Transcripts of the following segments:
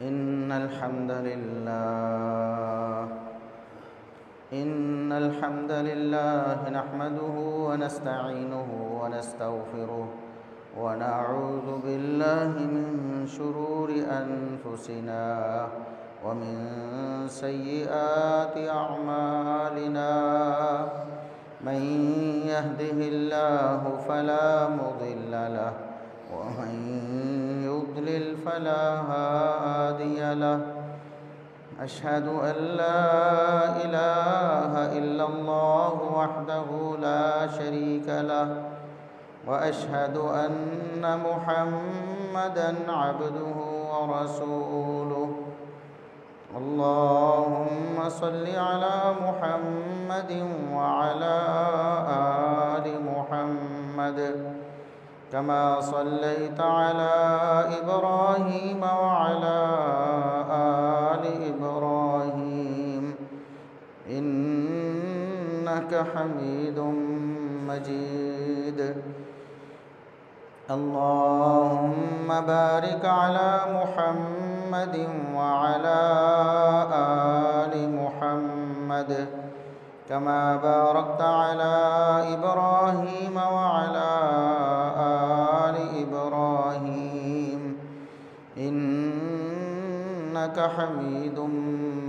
إن الحمد لله نحمده ونستعينه ونستغفره ونعوذ بالله من شرور أنفسنا ومن سيئات أعمالنا. من يهده الله فلا مضل له ومن يضلل فلا هادي له. أشهد أن لا إله إلا الله وحده لا شريك له وأشهد أن محمدًا عبده ورسوله. اللهم صل على محمد وعلى آل محمد كما صليت على إبراهيم وعلى آل إبراهيم إنك حميد مجيد. اللهم بارك على محمد وعلى آل محمد كما باركت على إبراهيم وعلى آل إبراهيم إنك حميد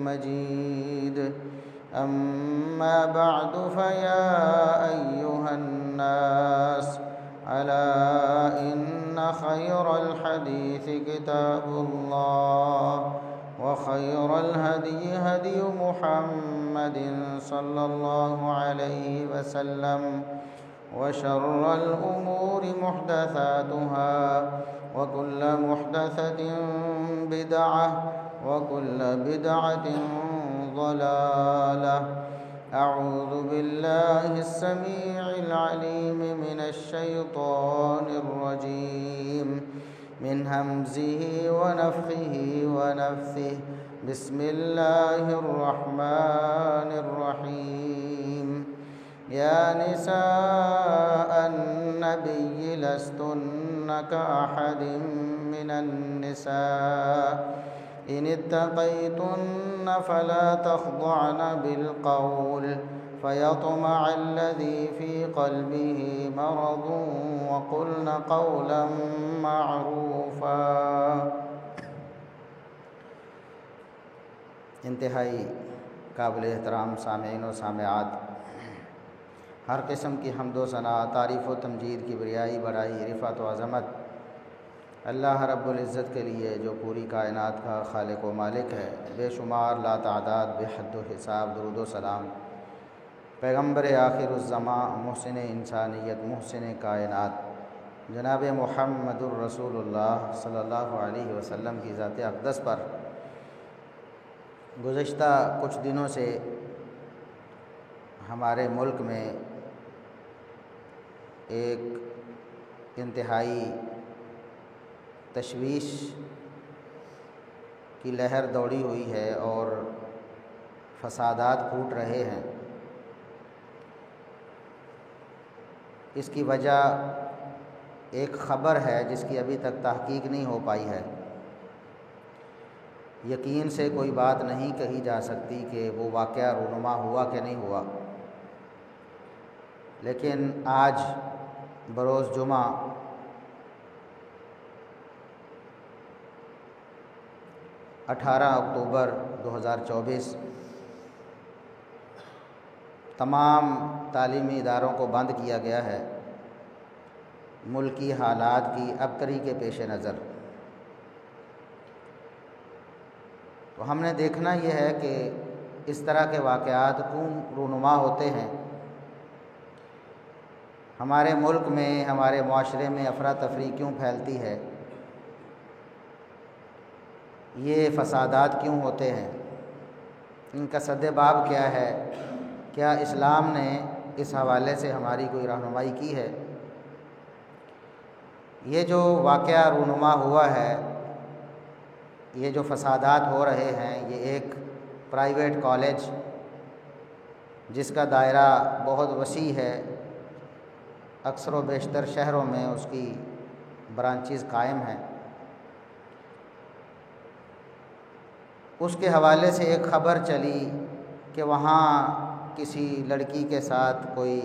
مجيد. أما بعد فيا أيها الناس ألا إن خير الحديث كتاب الله وخير الهدي هدي محمد صلى الله عليه وسلم وشر الأمور محدثاتها وكل محدثة بدعة وكل بدعة ضلالة. أعوذ بالله السميع العليم من الشيطان الرجيم من همزه ونفخه ونفثه. بسم الله الرحمن الرحيم. يا نساء النبي لستن كأحد من النساء إن اتقيتن فلا تخضعن بالقول فيطمع الذي في قلبه مرض وقلن قولا معروفا. انتہائی قابل احترام سامعین و سامعات، ہر قسم کی حمد و ثنا، تعریف و تمجید کی بریائی، بڑائی، رفعت و عظمت اللہ رب العزت کے لیے جو پوری کائنات کا خالق و مالک ہے. بے شمار لا تعداد بے حد و حساب درود و سلام پیغمبر آخر الزماں، محسن انسانیت، محسن کائنات جناب محمد الرسول اللہ صلی اللہ علیہ وسلم کی ذات اقدس پر. گزشتہ کچھ دنوں سے ہمارے ملک میں ایک انتہائی تشویش کی لہر دوڑی ہوئی ہے اور فسادات پھوٹ رہے ہیں. اس کی وجہ ایک خبر ہے جس کی ابھی تک تحقیق نہیں ہو پائی ہے. یقین سے کوئی بات نہیں کہی جا سکتی کہ وہ واقعہ رونما ہوا کہ نہیں ہوا، لیکن آج بروز جمعہ 18 اکتوبر 2024 تمام تعلیمی اداروں کو بند کیا گیا ہے ملکی حالات کی ابتری کے پیش نظر. تو ہم نے دیکھنا یہ ہے کہ اس طرح کے واقعات کیوں رونما ہوتے ہیں. ہمارے ملک میں، ہمارے معاشرے میں افراتفری کیوں پھیلتی ہے، یہ فسادات کیوں ہوتے ہیں، ان کا سد باب کیا ہے، کیا اسلام نے اس حوالے سے ہماری کوئی رہنمائی کی ہے. یہ جو واقعہ رونما ہوا ہے، یہ جو فسادات ہو رہے ہیں، یہ ایک پرائیویٹ کالج جس کا دائرہ بہت وسیع ہے، اکثر و بیشتر شہروں میں اس کی برانچز قائم ہیں. اس کے حوالے سے ایک خبر چلی کہ وہاں کسی لڑکی کے ساتھ کوئی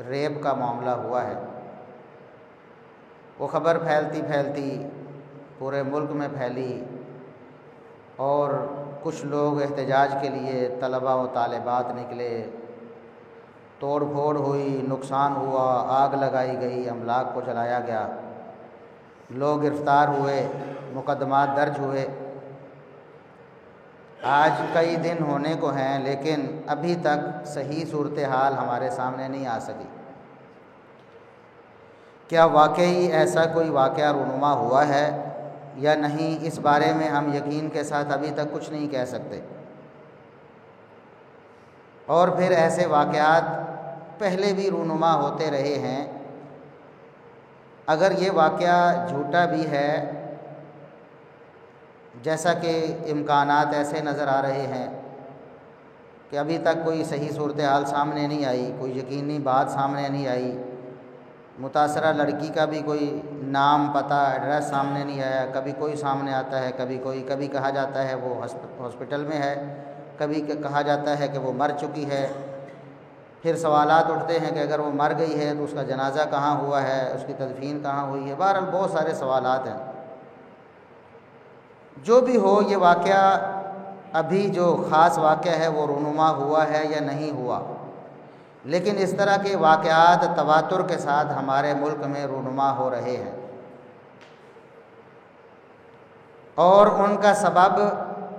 ریپ کا معاملہ ہوا ہے۔ وہ خبر پھیلتی پھیلتی پورے ملک میں پھیلی اور کچھ لوگ احتجاج کے لیے طلباء و طالبات نکلے، توڑ پھوڑ ہوئی، نقصان ہوا، آگ لگائی گئی، املاک کو جلایا گیا، لوگ گرفتار ہوئے، مقدمات درج ہوئے۔ آج کئی دن ہونے کو ہیں لیکن ابھی تک صحیح صورتحال ہمارے سامنے نہیں آ سکی۔ کیا واقعی ایسا کوئی واقعہ رونما ہوا ہے یا نہیں، اس بارے میں ہم یقین کے ساتھ ابھی تک کچھ نہیں کہہ سکتے۔ اور پھر ایسے واقعات پہلے بھی رونما ہوتے رہے ہیں۔ اگر یہ واقعہ جھوٹا بھی ہے، جیسا کہ امکانات ایسے نظر آ رہے ہیں کہ ابھی تک کوئی صحیح صورتحال سامنے نہیں آئی، کوئی یقینی بات سامنے نہیں آئی، متاثرہ لڑکی کا بھی کوئی نام، پتہ، ایڈریس سامنے نہیں آیا، کبھی کوئی سامنے آتا ہے، کبھی کہا جاتا ہے وہ ہاسپٹل میں ہے، کبھی کہا جاتا ہے کہ وہ مر چکی ہے۔ پھر سوالات اٹھتے ہیں کہ اگر وہ مر گئی ہے تو اس کا جنازہ کہاں ہوا ہے، اس کی تدفین کہاں ہوئی ہے۔ بہرحال بہت سارے سوالات ہیں۔ جو بھی ہو، یہ واقعہ ابھی جو خاص واقعہ ہے وہ رونما ہوا ہے یا نہیں ہوا، لیکن اس طرح کے واقعات تواتر کے ساتھ ہمارے ملک میں رونما ہو رہے ہیں، اور ان کا سبب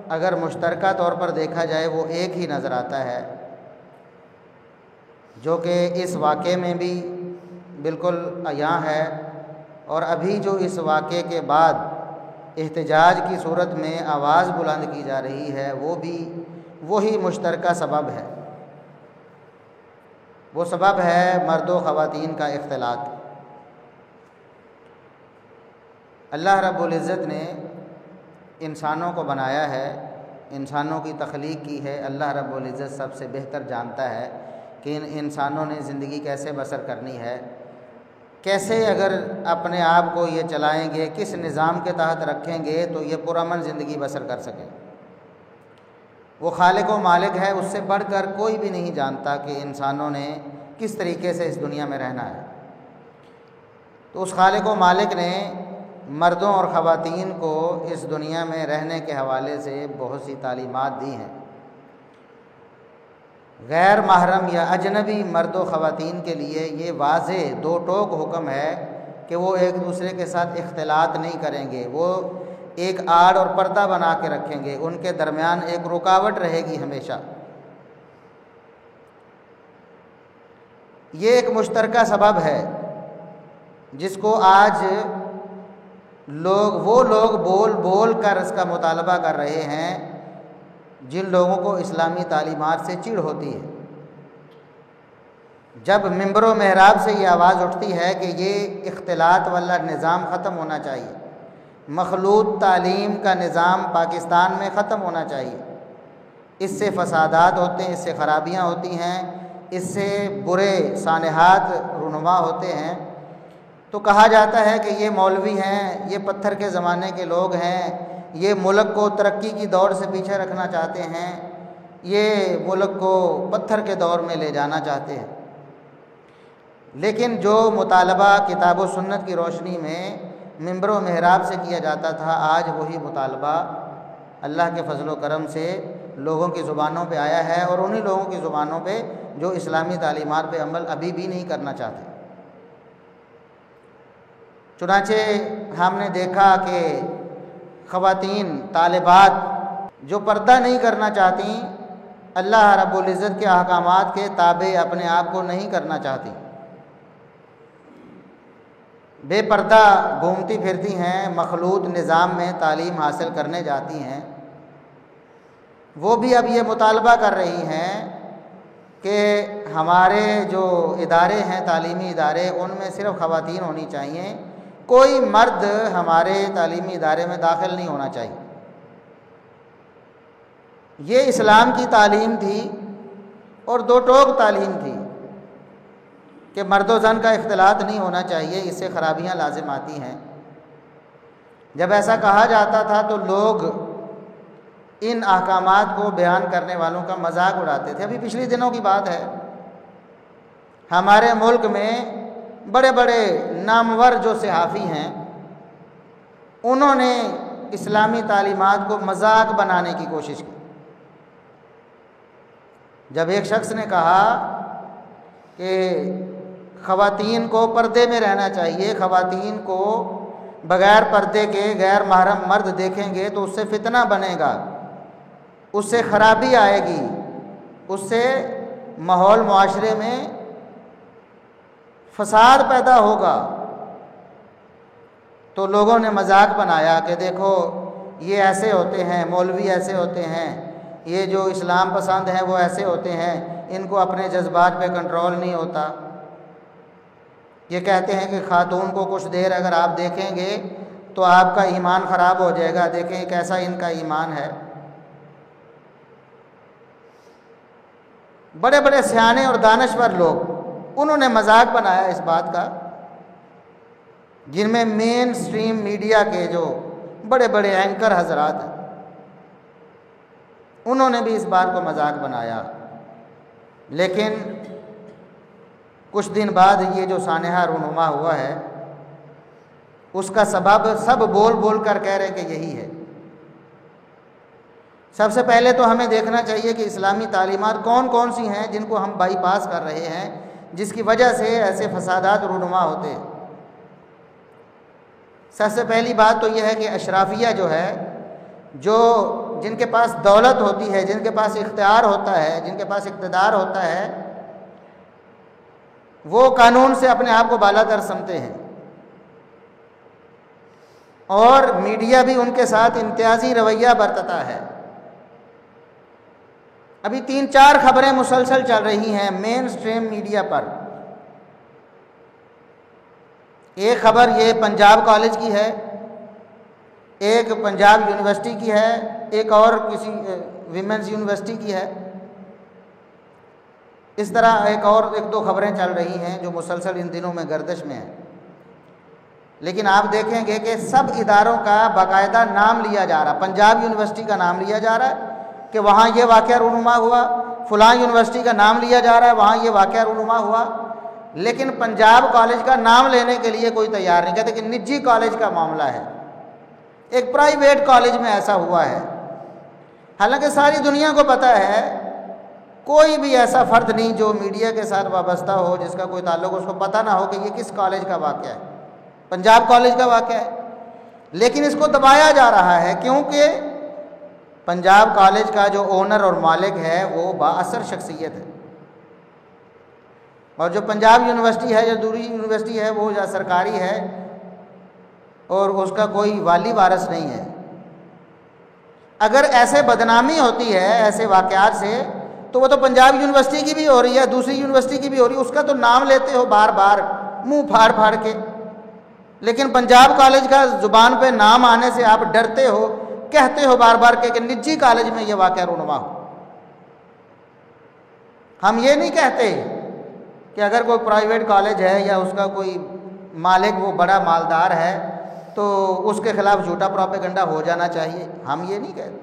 اگر مشترکہ طور پر دیکھا جائے وہ ایک ہی نظر آتا ہے، جو کہ اس واقعے میں بھی بالکل عیاں ہے، اور ابھی جو اس واقعے کے بعد احتجاج کی صورت میں آواز بلند کی جا رہی ہے وہ بھی وہی مشترکہ سبب ہے۔ وہ سبب ہے مرد و خواتین کا اختلاط۔ اللہ رب العزت نے انسانوں کو بنایا ہے، انسانوں کی تخلیق کی ہے۔ اللہ رب العزت سب سے بہتر جانتا ہے کہ ان انسانوں نے زندگی کیسے بسر کرنی ہے، کیسے اگر اپنے آپ کو یہ چلائیں گے، کس نظام کے تحت رکھیں گے تو یہ پرامن زندگی بسر کر سکیں۔ وہ خالق و مالک ہے، اس سے بڑھ کر کوئی بھی نہیں جانتا کہ انسانوں نے کس طریقے سے اس دنیا میں رہنا ہے۔ تو اس خالق و مالک نے مردوں اور خواتین کو اس دنیا میں رہنے کے حوالے سے بہت سی تعلیمات دی ہیں۔ غیر محرم یا اجنبی مرد و خواتین کے لیے یہ واضح دو ٹوک حکم ہے کہ وہ ایک دوسرے کے ساتھ اختلاط نہیں کریں گے، وہ ایک آڑ اور پردہ بنا کے رکھیں گے، ان کے درمیان ایک رکاوٹ رہے گی ہمیشہ۔ یہ ایک مشترکہ سبب ہے جس کو آج وہ لوگ بول بول کر اس کا مطالبہ کر رہے ہیں جن لوگوں کو اسلامی تعلیمات سے چڑ ہوتی ہے۔ جب ممبر و محراب سے یہ آواز اٹھتی ہے کہ یہ اختلاط والا نظام ختم ہونا چاہیے، مخلوط تعلیم کا نظام پاکستان میں ختم ہونا چاہیے، اس سے فسادات ہوتے ہیں، اس سے خرابیاں ہوتی ہیں، اس سے برے سانحات رونما ہوتے ہیں، تو کہا جاتا ہے کہ یہ مولوی ہیں، یہ پتھر کے زمانے کے لوگ ہیں، یہ ملک کو ترقی کی دوڑ سے پیچھے رکھنا چاہتے ہیں، یہ ملک کو پتھر کے دور میں لے جانا چاہتے ہیں۔ لیکن جو مطالبہ کتاب و سنت کی روشنی میں ممبر و محراب سے کیا جاتا تھا، آج وہی مطالبہ اللہ کے فضل و کرم سے لوگوں کی زبانوں پہ آیا ہے، اور انہی لوگوں کی زبانوں پہ جو اسلامی تعلیمات پہ عمل ابھی بھی نہیں کرنا چاہتے۔ چنانچہ ہم نے دیکھا کہ خواتین طالبات جو پردہ نہیں کرنا چاہتی، اللہ رب العزت کے احکامات کے تابع اپنے آپ کو نہیں کرنا چاہتی، بے پردہ گھومتی پھرتی ہیں، مخلوط نظام میں تعلیم حاصل کرنے جاتی ہیں، وہ بھی اب یہ مطالبہ کر رہی ہیں کہ ہمارے جو ادارے ہیں، تعلیمی ادارے، ان میں صرف خواتین ہونی چاہیے، کوئی مرد ہمارے تعلیمی ادارے میں داخل نہیں ہونا چاہیے۔ یہ اسلام کی تعلیم تھی اور دو ٹوک تعلیم تھی کہ مرد و زن کا اختلاط نہیں ہونا چاہیے، اس سے خرابیاں لازم آتی ہیں۔ جب ایسا کہا جاتا تھا تو لوگ ان احکامات کو بیان کرنے والوں کا مذاق اڑاتے تھے۔ ابھی پچھلے دنوں کی بات ہے، ہمارے ملک میں بڑے بڑے نامور جو صحافی ہیں انہوں نے اسلامی تعلیمات کو مذاق بنانے کی کوشش کی۔ جب ایک شخص نے کہا کہ خواتین کو پردے میں رہنا چاہیے، خواتین کو بغیر پردے کے غیر محرم مرد دیکھیں گے تو اس سے فتنہ بنے گا، اس سے خرابی آئے گی، اس سے ماحول معاشرے میں فساد پیدا ہوگا، تو لوگوں نے مذاق بنایا کہ دیکھو یہ ایسے ہوتے ہیں، مولوی ایسے ہوتے ہیں، یہ جو اسلام پسند ہیں وہ ایسے ہوتے ہیں، ان کو اپنے جذبات پہ کنٹرول نہیں ہوتا۔ یہ کہتے ہیں کہ خاتون کو کچھ دیر اگر آپ دیکھیں گے تو آپ کا ایمان خراب ہو جائے گا، دیکھیں کیسا ان کا ایمان ہے۔ بڑے بڑے سیانے اور دانشور لوگ انہوں نے مذاق بنایا اس بات کا، جن میں مین سٹریم میڈیا کے جو بڑے بڑے اینکر حضرات ہیں انہوں نے بھی اس بات کو مذاق بنایا۔ لیکن کچھ دن بعد یہ جو سانحہ رونما ہوا ہے اس کا سبب سب بول بول کر کہہ رہے ہیں کہ یہی ہے۔ سب سے پہلے تو ہمیں دیکھنا چاہیے کہ اسلامی تعلیمات کون کون سی ہیں جن کو ہم بائی پاس کر رہے ہیں، جس کی وجہ سے ایسے فسادات رونما ہوتے ہیں۔ سب سے پہلی بات تو یہ ہے کہ اشرافیہ جو ہے، جو جن کے پاس دولت ہوتی ہے، جن کے پاس اختیار ہوتا ہے، جن کے پاس اقتدار ہوتا ہے، وہ قانون سے اپنے آپ کو بالاتر سمجھتے ہیں، اور میڈیا بھی ان کے ساتھ امتیازی رویہ برتتا ہے۔ ابھی 3-4 خبریں مسلسل چل رہی ہیں مین سٹریم میڈیا پر۔ ایک خبر یہ پنجاب کالج کی ہے، ایک پنجاب یونیورسٹی کی ہے، ایک اور کسی ویمنز یونیورسٹی کی ہے۔ اس طرح ایک دو خبریں چل رہی ہیں جو مسلسل ان دنوں میں گردش میں ہیں۔ لیکن آپ دیکھیں گے کہ سب اداروں کا باقاعدہ نام لیا جا رہا، پنجاب یونیورسٹی کا نام لیا جا رہا ہے کہ وہاں یہ واقعہ رونما ہوا، فلاں یونیورسٹی کا نام لیا جا رہا ہے وہاں یہ واقعہ رونما ہوا، لیکن پنجاب کالج کا نام لینے کے لیے کوئی تیار نہیں، کہتے کہ نجی کالج کا معاملہ ہے، ایک پرائیویٹ کالج میں ایسا ہوا ہے۔ حالانکہ ساری دنیا کو پتہ ہے کوئی بھی ایسا فرد نہیں جو میڈیا کے ساتھ وابستہ ہو، جس کا کوئی تعلق اس کو پتہ نہ ہو کہ یہ کس کالج کا واقعہ ہے، پنجاب کالج کا واقعہ ہے۔ لیکن اس کو دبایا جا رہا ہے کیونکہ پنجاب کالج کا جو اونر اور مالک ہے وہ بااثر شخصیت ہے، اور جو پنجاب یونیورسٹی ہے جو دوسری یونیورسٹی ہے وہ یا سرکاری ہے اور اس کا کوئی والی وارث نہیں ہے۔ اگر ایسے بدنامی ہوتی ہے ایسے واقعات سے تو وہ تو پنجاب یونیورسٹی کی بھی ہو رہی ہے، دوسری یونیورسٹی کی بھی ہو رہی ہے، اس کا تو نام لیتے ہو بار بار منہ پھاڑ پھاڑ کے، لیکن پنجاب کالج کا زبان پہ نام آنے سے آپ ڈرتے ہو، کہتے ہو بار بار کہ نجی کالج میں یہ واقعہ رونما ہو۔ ہم یہ نہیں کہتے کہ اگر کوئی پرائیویٹ کالج ہے یا اس کا کوئی مالک وہ بڑا مالدار ہے تو اس کے خلاف جھوٹا پروپیگنڈا ہو جانا چاہیے، ہم یہ نہیں کہتے،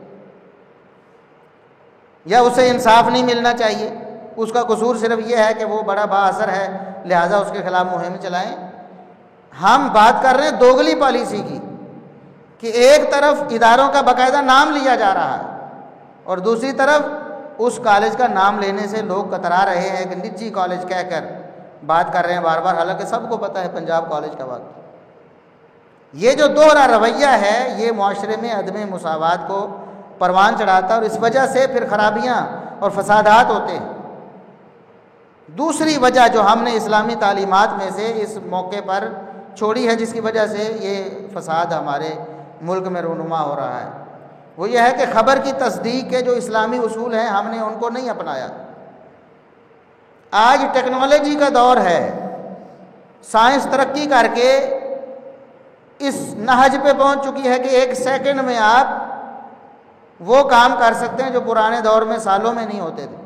یا اسے انصاف نہیں ملنا چاہیے، اس کا قصور صرف یہ ہے کہ وہ بڑا با اثر ہے لہٰذا اس کے خلاف مہم چلائیں۔ ہم بات کر رہے ہیں دوگلی پالیسی کی کہ ایک طرف اداروں کا باقاعدہ نام لیا جا رہا ہے اور دوسری طرف اس کالج کا نام لینے سے لوگ کترا رہے ہیں کہ نجی کالج کہہ کر بات کر رہے ہیں بار بار، حالانکہ سب کو پتہ ہے پنجاب کالج کا واقعہ۔ یہ جو دوہرا رویہ ہے یہ معاشرے میں عدم مساوات کو پروان چڑھاتا ہے اور اس وجہ سے پھر خرابیاں اور فسادات ہوتے ہیں۔ دوسری وجہ جو ہم نے اسلامی تعلیمات میں سے اس موقع پر چھوڑی ہے جس کی وجہ سے یہ فساد ہمارے ملک میں رونما ہو رہا ہے، وہ یہ ہے کہ خبر کی تصدیق کے جو اسلامی اصول ہیں ہم نے ان کو نہیں اپنایا۔ آج ٹیکنالوجی کا دور ہے، سائنس ترقی کر کے اس نہج پہ پہنچ چکی ہے کہ 1 سیکنڈ میں آپ وہ کام کر سکتے ہیں جو پرانے دور میں سالوں میں نہیں ہوتے تھے۔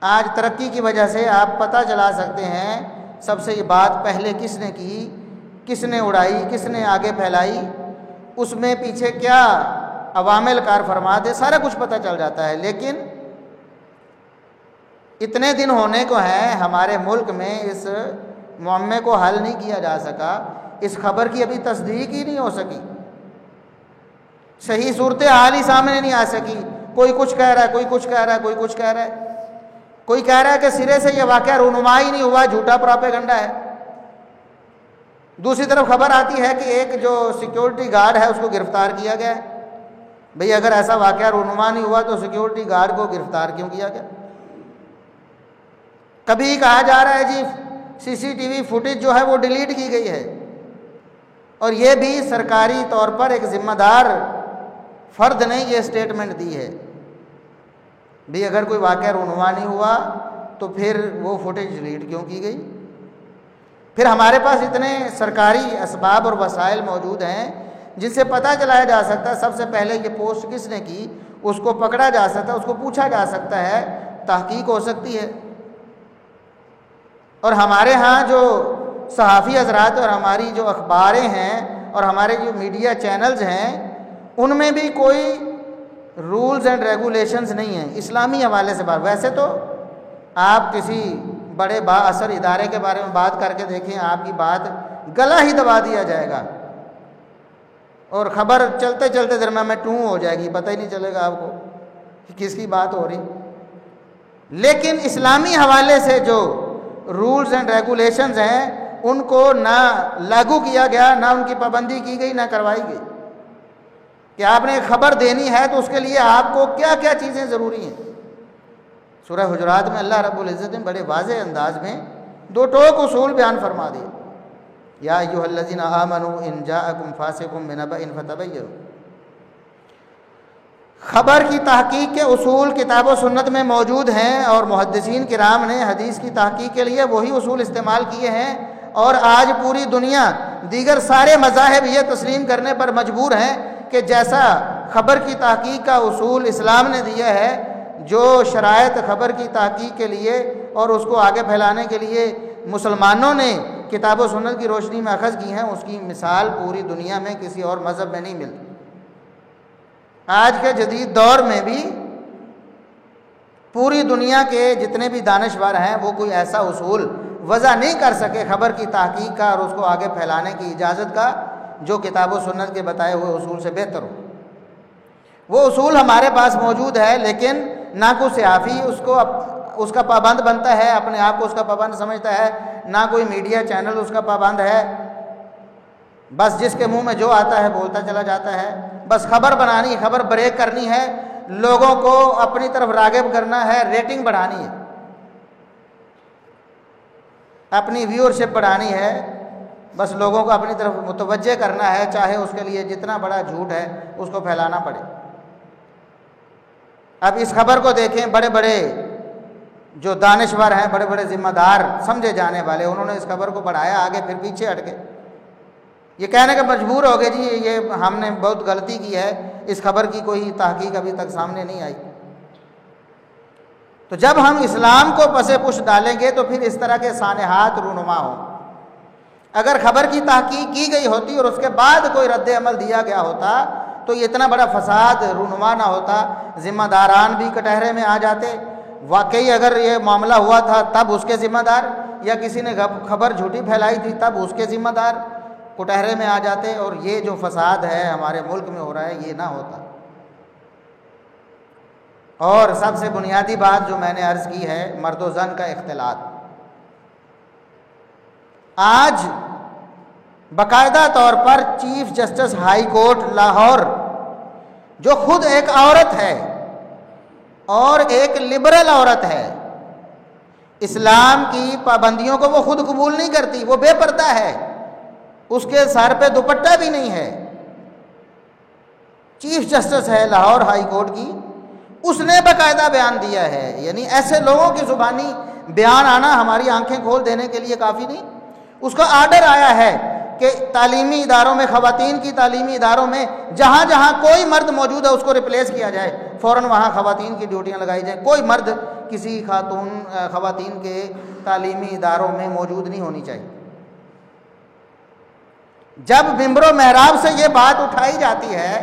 آج ترقی کی وجہ سے آپ پتہ چلا سکتے ہیں سب سے یہ بات پہلے کس نے کی، کس نے اڑائی، کس نے آگے پھیلائی، اس میں پیچھے کیا عوامل کار فرما دے، سارا کچھ پتہ چل جاتا ہے۔ لیکن اتنے دن ہونے کو ہیں ہمارے ملک میں اس معمے کو حل نہیں کیا جا سکا، اس خبر کی ابھی تصدیق ہی نہیں ہو سکی، صحیح صورتحال ہی سامنے نہیں آ سکی۔ کوئی کچھ کہہ رہا ہے، کوئی کچھ کہہ رہا ہے، کوئی کچھ کہہ رہا ہے، کوئی کہہ رہا ہے کہ سرے سے یہ واقعہ رونما ہی نہیں ہوا، جھوٹا پراپیگنڈا ہے۔ دوسری طرف خبر آتی ہے کہ ایک جو سیکیورٹی گارڈ ہے اس کو گرفتار کیا گیا ہے۔ بھئی اگر ایسا واقعہ رونما نہیں ہوا تو سیکیورٹی گارڈ کو گرفتار کیوں کیا گیا؟ کبھی کہا جا رہا ہے جی سی سی ٹی وی فوٹیج جو ہے وہ ڈیلیٹ کی گئی ہے، اور یہ بھی سرکاری طور پر ایک ذمہ دار فرد نے یہ سٹیٹمنٹ دی ہے۔ بھی اگر کوئی واقعہ رونما نہیں ہوا تو پھر وہ فوٹیج ڈیلیٹ کیوں کی گئی؟ پھر ہمارے پاس اتنے سرکاری اسباب اور وسائل موجود ہیں جن سے پتہ چلایا جا سکتا ہے سب سے پہلے یہ پوسٹ کس نے کی، اس کو پکڑا جا سکتا ہے، اس کو پوچھا جا سکتا ہے، تحقیق ہو سکتی ہے۔ اور ہمارے ہاں جو صحافی حضرات اور ہماری جو اخباریں ہیں اور ہمارے جو میڈیا چینلز ہیں ان میں بھی کوئی رولز اینڈ ریگولیشنز نہیں ہیں اسلامی حوالے سے۔ ویسے تو آپ کسی بڑے با اثر ادارے کے بارے میں بات کر کے دیکھیں، آپ کی بات گلا ہی دبا دیا جائے گا اور خبر چلتے چلتے درمیان میں ٹوں ہو جائے گی، پتہ ہی نہیں چلے گا آپ کو کہ کس کی بات ہو رہی۔ لیکن اسلامی حوالے سے جو رولز اینڈ ریگولیشنز ہیں ان کو نہ لاگو کیا گیا، نہ ان کی پابندی کی گئی، نہ کروائی گئی کہ آپ نے خبر دینی ہے تو اس کے لیے آپ کو کیا کیا چیزیں ضروری ہیں۔ سورہ حجرات میں اللہ رب العزت نے بڑے واضح انداز میں دو ٹوک اصول بیان فرما دیے۔ یا ایھا الذین آمنوا ان جاءکم فاسق بنبأ فتبینوا۔ خبر کی تحقیق کے اصول کتاب و سنت میں موجود ہیں اور محدثین کرام نے حدیث کی تحقیق کے لیے وہی اصول استعمال کیے ہیں، اور آج پوری دنیا دیگر سارے مذاہب یہ تسلیم کرنے پر مجبور ہیں کہ جیسا خبر کی تحقیق کا اصول اسلام نے دیا ہے، جو شرائط خبر کی تحقیق کے لیے اور اس کو آگے پھیلانے کے لیے مسلمانوں نے کتاب و سنت کی روشنی میں اخذ کی ہیں، اس کی مثال پوری دنیا میں کسی اور مذہب میں نہیں ملتی۔ آج کے جدید دور میں بھی پوری دنیا کے جتنے بھی دانشور ہیں وہ کوئی ایسا اصول وضع نہیں کر سکے خبر کی تحقیق کا اور اس کو آگے پھیلانے کی اجازت کا جو کتاب و سنت کے بتائے ہوئے اصول سے بہتر ہو۔ وہ اصول ہمارے پاس موجود ہے، لیکن نہ کوئی صحافی اس کا پابند بنتا ہے، اپنے آپ کو اس کا پابند سمجھتا ہے، نہ کوئی میڈیا چینل اس کا پابند ہے، بس جس کے منہ میں جو آتا ہے بولتا چلا جاتا ہے۔ بس خبر بنانی، خبر بریک کرنی ہے، لوگوں کو اپنی طرف راغب کرنا ہے، ریٹنگ بڑھانی ہے، اپنی ویورشپ بڑھانی ہے، بس لوگوں کو اپنی طرف متوجہ کرنا ہے، چاہے اس کے لیے جتنا بڑا جھوٹ ہے اس کو پھیلانا پڑے۔ اب اس خبر کو دیکھیں، بڑے بڑے جو دانشور ہیں، بڑے بڑے ذمہ دار سمجھے جانے والے، انہوں نے اس خبر کو بڑھایا آگے، پھر پیچھے ہٹ کے یہ کہنے کے مجبور ہو گئے جی یہ ہم نے بہت غلطی کی ہے، اس خبر کی کوئی تحقیق ابھی تک سامنے نہیں آئی۔ تو جب ہم اسلام کو پس پش ڈالیں گے تو پھر اس طرح کے سانحات رونما ہوں۔ اگر خبر کی تحقیق کی گئی ہوتی اور اس کے بعد کوئی رد عمل دیا گیا ہوتا تو یہ اتنا بڑا فساد رونما نہ ہوتا، ذمہ داران بھی کٹہرے میں آ جاتے۔ واقعی اگر یہ معاملہ ہوا تھا تب اس کے ذمہ دار، یا کسی نے خبر جھوٹی پھیلائی تھی تب اس کے ذمہ دار کٹہرے میں آ جاتے، اور یہ جو فساد ہے ہمارے ملک میں ہو رہا ہے یہ نہ ہوتا۔ اور سب سے بنیادی بات جو میں نے عرض کی ہے، مرد و زن کا اختلاط۔ آج باقاعدہ طور پر chief justice high court Lahore, جو خود ایک عورت ہے اور ایک لبرل عورت ہے، اسلام کی پابندیوں کو وہ خود قبول نہیں کرتی، وہ بے پردہ ہے، اس کے سر پہ دوپٹہ بھی نہیں ہے، چیف جسٹس ہے لاہور ہائی کورٹ کی، اس نے باقاعدہ بیان دیا ہے۔ یعنی ایسے لوگوں کی زبانی بیان آنا ہماری آنکھیں کھول دینے کے لیے کافی نہیں، اس کا آرڈر آیا ہے کہ تعلیمی اداروں میں، خواتین کی تعلیمی اداروں میں جہاں جہاں کوئی مرد موجود ہے اس کو ریپلیس کیا جائے، فوراً وہاں خواتین کی ڈیوٹیاں لگائی جائیں، کوئی مرد کسی خواتین کے تعلیمی اداروں میں موجود نہیں ہونی چاہیے۔ جب ممبر و محراب سے یہ بات اٹھائی جاتی ہے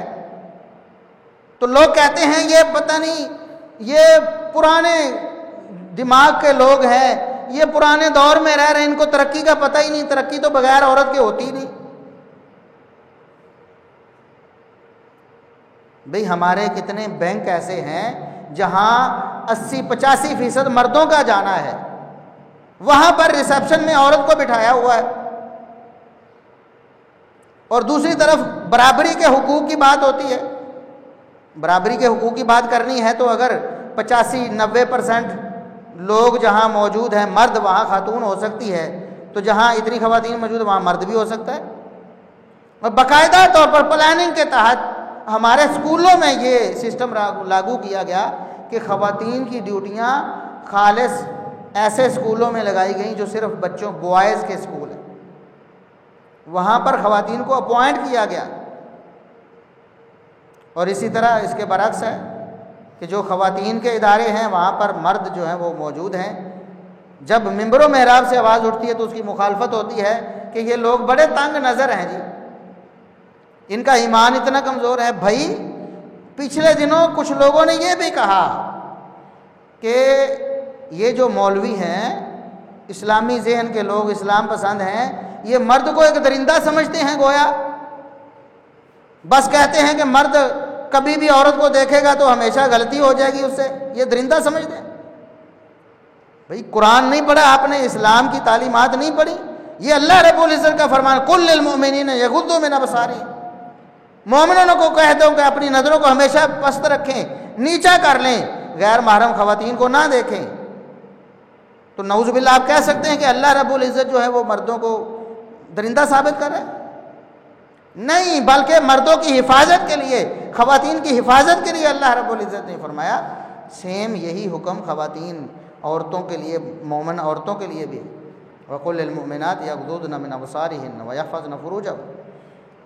تو لوگ کہتے ہیں یہ پتہ نہیں، یہ پرانے دماغ کے لوگ ہیں، یہ پرانے دور میں رہ رہے ہیں، ان کو ترقی کا پتہ ہی نہیں، ترقی تو بغیر عورت کے ہوتی ہی نہیں۔ بھئی ہمارے کتنے بینک ایسے ہیں جہاں 80-85% مردوں کا جانا ہے، وہاں پر ریسیپشن میں عورت کو بٹھایا ہوا ہے، اور دوسری طرف برابری کے حقوق کی بات ہوتی ہے۔ برابری کے حقوق کی بات کرنی ہے تو اگر 85-90% لوگ جہاں موجود ہیں مرد، وہاں خاتون ہو سکتی ہے، تو جہاں اتنی خواتین موجود وہاں مرد بھی ہو سکتا ہے۔ اور باقاعدہ طور پر پلاننگ کے تحت ہمارے اسکولوں میں یہ سسٹم لاگو کیا گیا کہ خواتین کی ڈیوٹیاں خالص ایسے اسکولوں میں لگائی گئیں جو صرف بچوں بوائز کے اسکول ہیں، وہاں پر خواتین کو اپوائنٹ کیا گیا۔ اور اسی طرح اس کے برعکس ہے کہ جو خواتین کے ادارے ہیں وہاں پر مرد جو ہیں وہ موجود ہیں۔ جب ممبر و محراب سے آواز اٹھتی ہے تو اس کی مخالفت ہوتی ہے کہ یہ لوگ بڑے تنگ نظر ہیں جی، ان کا ایمان اتنا کمزور ہے۔ بھائی پچھلے دنوں کچھ لوگوں نے یہ بھی کہا کہ یہ جو مولوی ہیں، اسلامی ذہن کے لوگ، اسلام پسند ہیں، یہ مرد کو ایک درندہ سمجھتے ہیں، گویا بس کہتے ہیں کہ مرد کبھی بھی عورت کو دیکھے گا تو ہمیشہ غلطی ہو جائے گی اس سے، یہ درندہ سمجھتے ہیں۔ بھئی قرآن نہیں پڑھا آپ نے، اسلام کی تعلیمات نہیں پڑھی، یہ اللہ رب العزت کا فرمان قل للمؤمنین یغضوا من ابصارہم، مومنوں کو کہہ دو کہ اپنی نظروں کو ہمیشہ پست رکھیں، نیچا کر لیں، غیر محرم خواتین کو نہ دیکھیں۔ تو نعوذ باللہ آپ کہہ سکتے ہیں کہ اللہ رب العزت جو ہے وہ مردوں کو درندہ ثابت کر رہا ہے؟ نہیں، بلکہ مردوں کی حفاظت کے لیے، خواتین کی حفاظت کے لیے اللہ رب العزت نے فرمایا۔ سیم یہی حکم خواتین عورتوں کے لیے، مومن عورتوں کے لیے بھی، وَقُلْ لِلْمُؤْمِنَاتِ يَغْضُضْنَ مِنْ أَبْصَارِهِنَّ وَيَحْفَظْنَ فُرُوجَهُنَّ،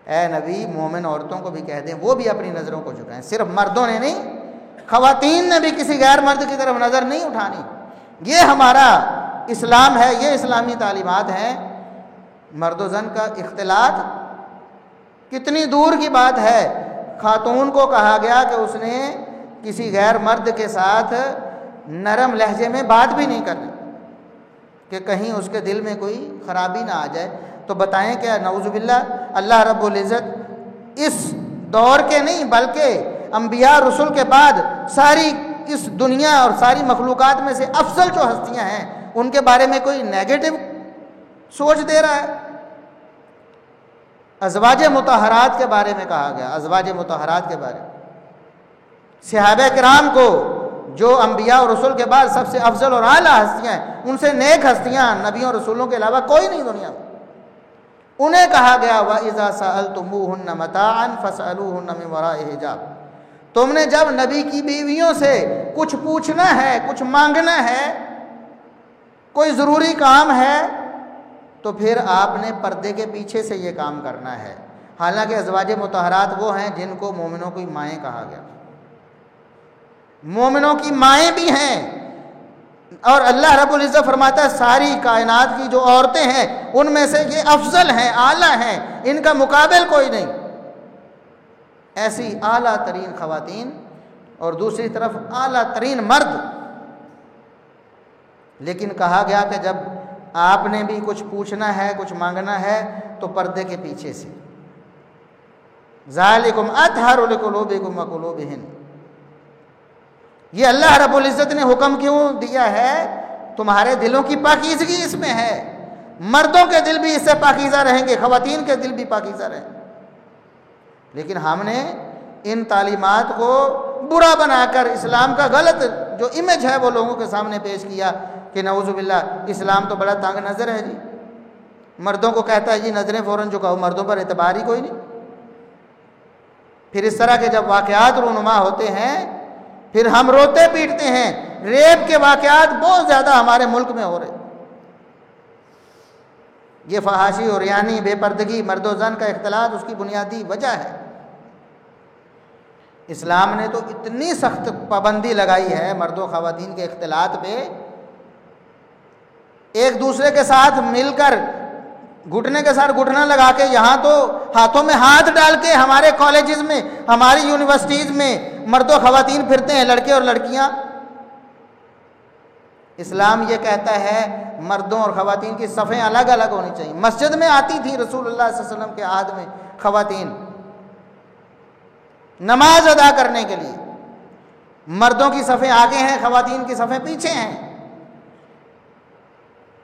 اے نبی مومن عورتوں کو بھی کہہ دیں وہ بھی اپنی نظروں کو جھکائیں۔ صرف مردوں نے نہیں، خواتین نے بھی کسی غیر مرد کی طرف نظر نہیں اٹھانی۔ یہ ہمارا اسلام ہے، یہ اسلامی تعلیمات ہیں۔ مرد و زن کا اختلاط کتنی دور کی بات ہے۔ خاتون کو کہا گیا کہ اس نے کسی غیر مرد کے ساتھ نرم لہجے میں بات بھی نہیں کرنی کہ کہیں اس کے دل میں کوئی خرابی نہ آ جائے۔ تو بتائیں کیا نعوذ باللہ اللہ رب العزت اس دور کے نہیں بلکہ انبیاء رسول کے بعد ساری اس دنیا اور ساری مخلوقات میں سے افضل جو ہستیاں ہیں ان کے بارے میں کوئی نیگیٹو سوچ دے رہا ہے؟ ازواج مطہرات کے بارے میں کہا گیا، ازواج مطہرات کے بارے میں صحابہ کرام کو جو انبیاء اور رسول کے بعد سب سے افضل اور اعلیٰ ہستیاں ہیں، ان سے نیک ہستیاں نبیوں اور رسولوں کے علاوہ کوئی نہیں دنیا میں، انہیں کہا گیا وَإِذَا سَأَلْتُمُوهُنَّ مَتَاعًا فَاسْأَلُوهُنَّ مِنْ وَرَاءِ حِجَابٍ، تم نے جب نبی کی بیویوں سے کچھ پوچھنا ہے، کچھ مانگنا ہے، کوئی ضروری کام ہے، تو پھر آپ نے پردے کے پیچھے سے یہ کام کرنا ہے۔ حالانکہ ازواج مطہرات وہ ہیں جن کو مومنوں کی مائیں کہا گیا، مومنوں کی مائیں بھی ہیں، اور اللہ رب العزت فرماتا ہے ساری کائنات کی جو عورتیں ہیں ان میں سے یہ افضل ہیں، اعلیٰ ہیں، ان کا مقابل کوئی نہیں۔ ایسی اعلیٰ ترین خواتین اور دوسری طرف اعلیٰ ترین مرد، لیکن کہا گیا کہ جب آپ نے بھی کچھ پوچھنا ہے، کچھ مانگنا ہے تو پردے کے پیچھے سے۔ ذالکم اطہر لقلوبکم وقلوبہن، یہ اللہ رب العزت نے حکم کیوں دیا ہے؟ تمہارے دلوں کی پاکیزگی اس میں ہے، مردوں کے دل بھی اس سے پاکیزہ رہیں گے، خواتین کے دل بھی پاکیزہ رہیں گے۔ لیکن ہم نے ان تعلیمات کو برا بنا کر اسلام کا غلط جو امیج ہے وہ لوگوں کے سامنے پیش کیا کہ نعوذ باللہ اسلام تو بڑا تنگ نظر ہے جی، مردوں کو کہتا ہے جی نظریں فوراً جھکاؤ، مردوں پر اعتبار ہی کوئی نہیں۔ پھر اس طرح کے جب واقعات رونما ہوتے ہیں پھر ہم روتے پیٹتے ہیں۔ ریپ کے واقعات بہت زیادہ ہمارے ملک میں ہو رہے، یہ فحاشی اور یعنی بے پردگی، مرد و زن کا اختلاط اس کی بنیادی وجہ ہے۔ اسلام نے تو اتنی سخت پابندی لگائی ہے مرد و خواتین کے اختلاط پہ، ایک دوسرے کے ساتھ مل کر گھٹنے کے ساتھ گھٹنا لگا کے، یہاں تو ہاتھوں میں ہاتھ ڈال کے ہمارے کالجز میں، ہماری یونیورسٹیز میں مرد و خواتین پھرتے ہیں، لڑکے اور لڑکیاں۔ اسلام یہ کہتا ہے مردوں اور خواتین کی صفیں الگ الگ ہونی چاہیے۔ مسجد میں آتی تھی رسول اللہ صلی اللہ علیہ وسلم کے عہد میں خواتین نماز ادا کرنے کے لیے، مردوں کی صفیں آگے ہیں، خواتین کی صفیں پیچھے ہیں،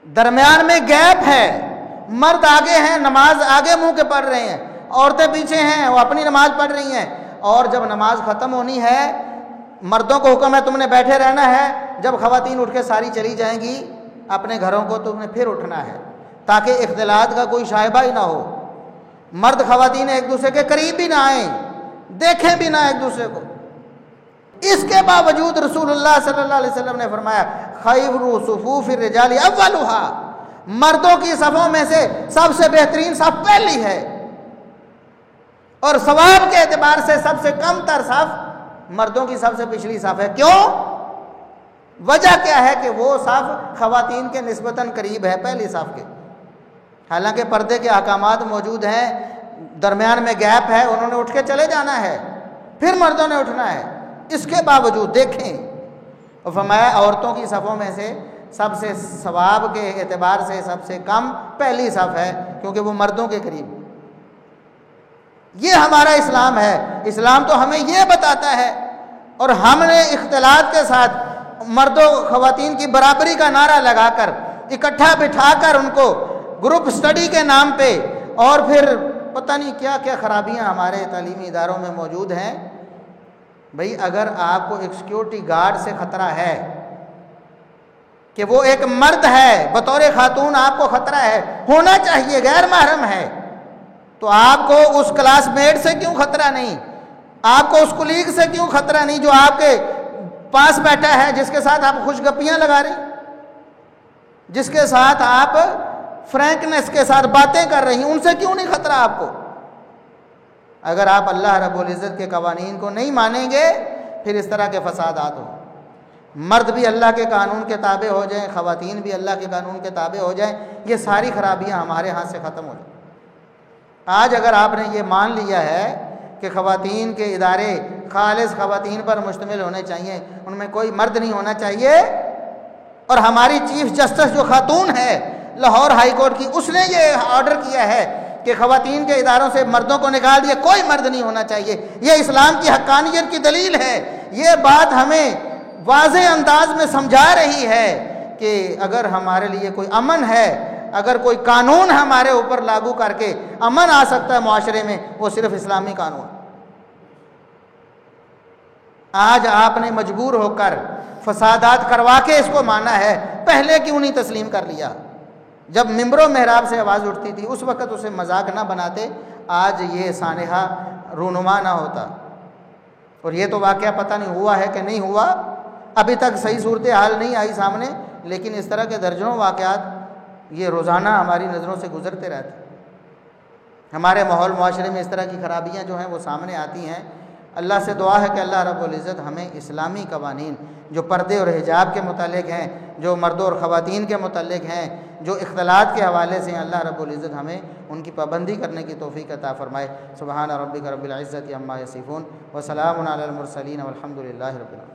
درمیان میں گیپ ہے، مرد آگے ہیں، نماز آگے منہ کے پڑھ رہے ہیں، عورتیں پیچھے ہیں، وہ اپنی نماز پڑھ رہی ہیں، اور جب نماز ختم ہونی ہے مردوں کو حکم ہے تم نے بیٹھے رہنا ہے، جب خواتین اٹھ کے ساری چلی جائیں گی اپنے گھروں کو تم نے پھر اٹھنا ہے، تاکہ اختلاط کا کوئی شائبہ ہی نہ ہو، مرد خواتین ایک دوسرے کے قریب بھی نہ آئیں، دیکھیں بھی نہ ایک دوسرے کو۔ اس کے باوجود رسول اللہ صلی اللہ علیہ وسلم نے فرمایا خیر صفوف الرجال اولھا، مردوں کی صفوں میں سے سب سے بہترین صف پہلی ہے، اور ثواب کے اعتبار سے سب سے کم تر صف مردوں کی سب سے پچھلی صف ہے۔ کیوں؟ وجہ کیا ہے کہ وہ صف خواتین کے نسبتاً قریب ہے پہلی صف کے، حالانکہ پردے کے احکامات موجود ہیں، درمیان میں گیپ ہے، انہوں نے اٹھ کے چلے جانا ہے، پھر مردوں نے اٹھنا ہے، اس کے باوجود دیکھیں، اور فرمایا عورتوں کی صفوں میں سے سب سے ثواب کے اعتبار سے سب سے کم پہلی صف ہے، کیونکہ وہ مردوں کے قریب۔ یہ ہمارا اسلام ہے۔ اسلام تو ہمیں یہ بتاتا ہے، اور ہم نے اختلاط کے ساتھ مردوں خواتین کی برابری کا نعرہ لگا کر اکٹھا بٹھا کر ان کو گروپ سٹڈی کے نام پہ، اور پھر پتہ نہیں کیا کیا خرابیاں ہمارے تعلیمی اداروں میں موجود ہیں۔ بھئی اگر آپ کو ایک سیکیورٹی گارڈ سے خطرہ ہے کہ وہ ایک مرد ہے، بطور خاتون آپ کو خطرہ ہے، ہونا چاہیے، غیر محرم ہے، تو آپ کو اس کلاس میٹ سے کیوں خطرہ نہیں؟ آپ کو اس کلیگ سے کیوں خطرہ نہیں جو آپ کے پاس بیٹھا ہے، جس کے ساتھ آپ خوش گپیاں لگا رہے ہیں، جس کے ساتھ آپ فرینکنس کے ساتھ باتیں کر رہی ہیں، ان سے کیوں نہیں خطرہ آپ کو؟ اگر آپ اللہ رب العزت کے قوانین کو نہیں مانیں گے پھر اس طرح کے فسادات ہوں۔ مرد بھی اللہ کے قانون کے تابع ہو جائیں، خواتین بھی اللہ کے قانون کے تابع ہو جائیں، یہ ساری خرابیاں ہمارے ہاتھ سے ختم ہو جائیں۔ آج اگر آپ نے یہ مان لیا ہے کہ خواتین کے ادارے خالص خواتین پر مشتمل ہونے چاہیے، ان میں کوئی مرد نہیں ہونا چاہیے، اور ہماری چیف جسٹس جو خاتون ہے لاہور ہائی کورٹ کی، اس نے یہ آرڈر کیا ہے کہ خواتین کے اداروں سے مردوں کو نکال دیا، کوئی مرد نہیں ہونا چاہیے، یہ اسلام کی حقانیت کی دلیل ہے۔ یہ بات ہمیں واضح انداز میں سمجھا رہی ہے کہ اگر ہمارے لیے کوئی امن ہے، اگر کوئی قانون ہمارے اوپر لاگو کر کے امن آ سکتا ہے معاشرے میں، وہ صرف اسلامی قانون۔ آج آپ نے مجبور ہو کر فسادات کروا کے اس کو مانا ہے، پہلے کیوں نہیں تسلیم کر لیا؟ جب ممبر و محراب سے آواز اٹھتی تھی اس وقت اسے مذاق نہ بناتے، آج یہ سانحہ رونما نہ ہوتا۔ اور یہ تو واقعہ پتہ نہیں ہوا ہے کہ نہیں ہوا، ابھی تک صحیح صورتحال نہیں آئی سامنے، لیکن اس طرح کے درجنوں واقعات یہ روزانہ ہماری نظروں سے گزرتے رہتے ہیں۔ ہمارے ماحول معاشرے میں اس طرح کی خرابیاں جو ہیں وہ سامنے آتی ہیں۔ اللہ سے دعا ہے کہ اللہ رب العزت ہمیں اسلامی قوانین جو پردے اور حجاب کے متعلق ہیں، جو مردوں اور خواتین کے متعلق ہیں، جو اختلاط کے حوالے سے ہیں، اللہ رب العزت ہمیں ان کی پابندی کرنے کی توفیق عطا فرمائے۔ سبحان ربک رب العزت عما یصفون وسلام علی المرسلین والحمد للہ رب العالمین۔